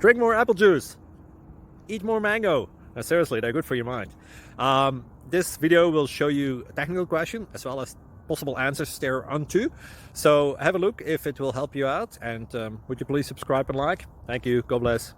Drink more apple juice. Eat more mango. Seriously, they're good for your mind. This video will show you a technical question as well as possible answers thereunto. So have a look if it will help you out, and would you please subscribe and like? Thank you. God bless.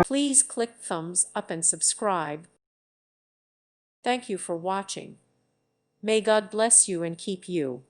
Please click thumbs up and subscribe. Thank you for watching. May God bless you and keep you.